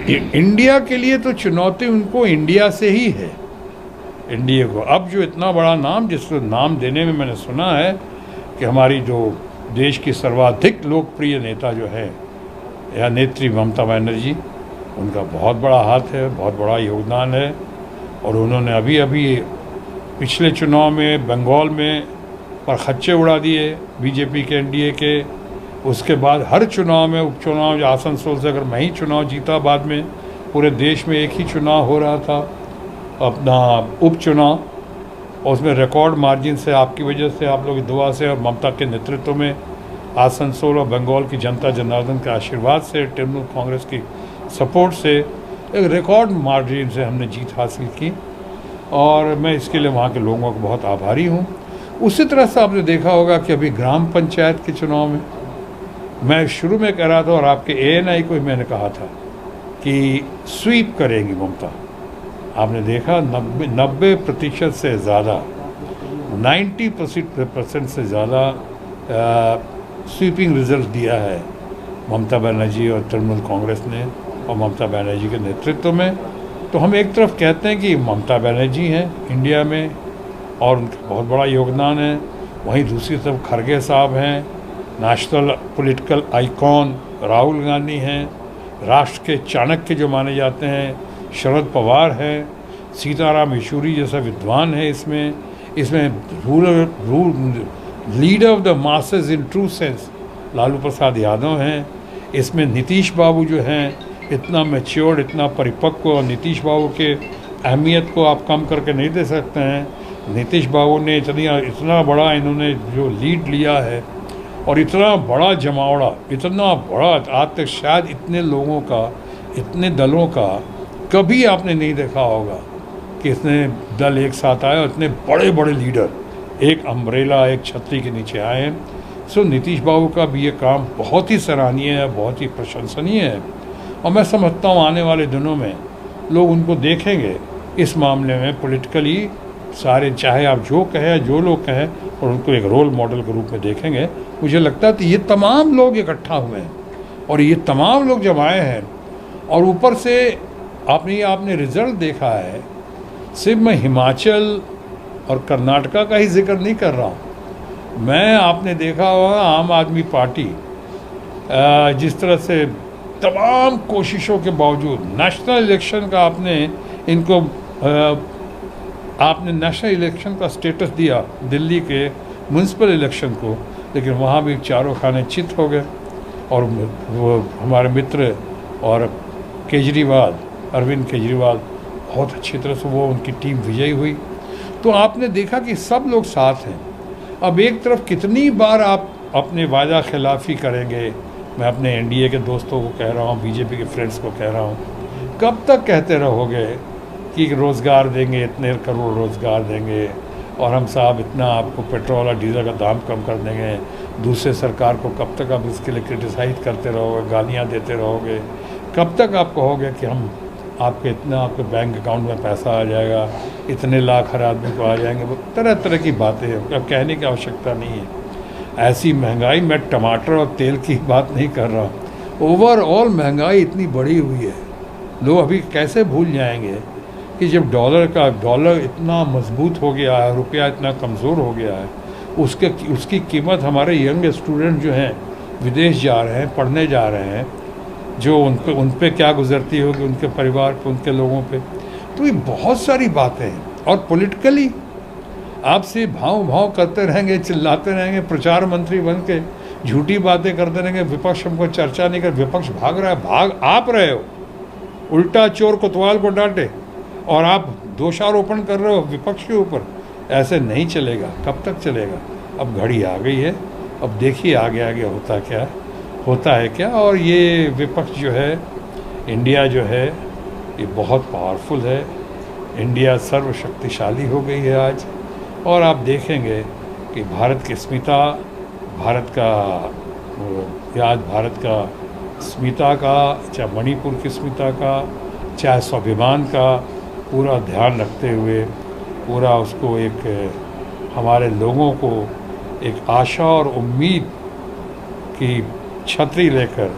India के लिए तो चुनौती उनको इंडिया से ही है। इंडिया को अब जो इतना बड़ा नाम, जिस नाम देने में मैंने सुना है कि हमारी जो देश की सर्वाधिक लोकप्रिय नेता जो है या नेत्री ममता बनर्जी, उनका बहुत बड़ा हाथ है, बहुत बड़ा योगदान है। और उन्होंने अभी अभी पिछले चुनाव में बंगाल में परखच्चे उड़ा दिए बीजेपी के, एनडीए के। उसके बाद हर चुनाव में, उपचुनाव, आसनसोल से अगर मैं ही चुनाव जीता, बाद में पूरे देश में एक ही चुनाव हो रहा था अपना उपचुनाव, और उसमें रिकॉर्ड मार्जिन से, आपकी वजह से, आप लोगों की दुआ से और ममता के नेतृत्व में, आसनसोल और बंगाल की जनता जनार्दन के आशीर्वाद से, तृणमूल कांग्रेस की सपोर्ट से एक रिकॉर्ड मार्जिन से हमने जीत हासिल की। और मैं इसके लिए वहाँ के लोगों को बहुत आभारी हूँ। उसी तरह से आपने देखा होगा कि अभी ग्राम पंचायत के चुनाव में मैं शुरू में कह रहा था, और आपके ANI को मैंने कहा था कि स्वीप करेंगी ममता। आपने देखा 90% से ज़्यादा, 90% से ज़्यादा स्वीपिंग रिजल्ट दिया है ममता बनर्जी और तृणमूल कांग्रेस ने, और ममता बनर्जी के नेतृत्व में। तो हम एक तरफ कहते हैं कि ममता बनर्जी हैं इंडिया में और उनका बहुत बड़ा योगदान है, वहीं दूसरी तरफ खड़गे साहब हैं, national political icon Rahul Gandhi हैं, राष्ट्र के चाणक्य जो माने जाते हैं शरद पवार हैं, सीताराम येचुरी जैसा विद्वान है इसमें leader of the masses in true sense Lalu Prasad Yadav हैं, इसमें नीतीश बाबू जो हैं इतना मैच्योर्ड, इतना परिपक्व, और नीतीश बाबू के अहमियत को आप कम करके नहीं दे सकते हैं। नीतीश बाबू ने इतना बड़ा इन्होंने जो लीड लिया है और इतना बड़ा जमावड़ा, इतना बड़ा, आज तक शायद इतने लोगों का, इतने दलों का कभी आपने नहीं देखा होगा कि इतने दल एक साथ आए और इतने बड़े बड़े लीडर एक अम्ब्रेला, एक छतरी के नीचे आए हैं। सो नीतीश बाबू का भी ये काम बहुत ही सराहनीय है, बहुत ही प्रशंसनीय है। और मैं समझता हूँ आने वाले दिनों में लोग उनको देखेंगे इस मामले में पॉलिटिकली सारे, चाहे आप जो कहें, जो लोग कहें, और उनको एक रोल मॉडल के रूप में देखेंगे। मुझे लगता है कि ये तमाम लोग इकट्ठा हुए हैं, और ये तमाम लोग जब आए हैं, और ऊपर से आपने रिजल्ट देखा है, सिर्फ मैं हिमाचल और कर्नाटका का ही जिक्र नहीं कर रहा हूँ। मैं, आपने देखा होगा आम आदमी पार्टी जिस तरह से तमाम कोशिशों के बावजूद नेशनल इलेक्शन का आपने नेशनल इलेक्शन का स्टेटस दिया दिल्ली के म्यूनसिपल इलेक्शन को, लेकिन वहाँ भी चारों खाने चित हो गए। और वो हमारे मित्र और केजरीवाल, अरविंद केजरीवाल, बहुत अच्छी तरह से वो उनकी टीम विजयी हुई। तो आपने देखा कि सब लोग साथ हैं। अब एक तरफ कितनी बार आप अपने वादा खिलाफी करेंगे? मैं अपने एनडीए के दोस्तों को कह रहा हूँ, बीजेपी के फ्रेंड्स को कह रहा हूँ, कब तक कहते रहोगे कि रोज़गार देंगे, इतने करोड़ रोज़गार देंगे, और हम साहब इतना आपको पेट्रोल और डीजल का दाम कम कर देंगे। दूसरे सरकार को कब तक आप इसके लिए क्रिटिसाइज करते रहोगे, गालियाँ देते रहोगे? कब तक आप कहोगे कि हम आपके बैंक अकाउंट में पैसा आ जाएगा, इतने लाख हर आदमी को आ जाएंगे? वो तरह तरह की बातें हैं, अब कहने की आवश्यकता नहीं है। ऐसी महंगाई, मैं टमाटर और तेल की बात नहीं कर रहा हूँ, ओवरऑल महंगाई इतनी बढ़ी हुई है। लोग अभी कैसे भूल जाएंगे कि जब डॉलर इतना मजबूत हो गया है, रुपया इतना कमज़ोर हो गया है, उसकी कीमत हमारे यंग स्टूडेंट जो हैं विदेश जा रहे हैं, पढ़ने जा रहे हैं, जो उन पे क्या गुजरती होगी, उनके परिवार पे, उनके लोगों पे। तो ये बहुत सारी बातें हैं। और पॉलिटिकली आपसे भाव करते रहेंगे, चिल्लाते रहेंगे, प्रचार मंत्री बन के झूठी बातें करते रहेंगे, विपक्ष हमको चर्चा नहीं कर, विपक्ष भाग रहा है, भाग आप रहे हो, उल्टा चोर कोतवाल को डांटे, और आप दोषारोपण कर रहे हो विपक्ष के ऊपर। ऐसे नहीं चलेगा। कब तक चलेगा? अब घड़ी आ गई है, अब देखिए आगे आगे होता है क्या। और ये विपक्ष जो है, इंडिया जो है, ये बहुत पावरफुल है। इंडिया सर्वशक्तिशाली हो गई है आज। और आप देखेंगे कि भारत की अस्मिता, भारत का अस्मिता का, चाहे मणिपुर की अस्मिता का, चाहे स्वाभिमान का पूरा ध्यान रखते हुए, पूरा उसको एक हमारे लोगों को एक आशा और उम्मीद की छतरी लेकर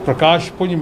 प्रकाश पुंज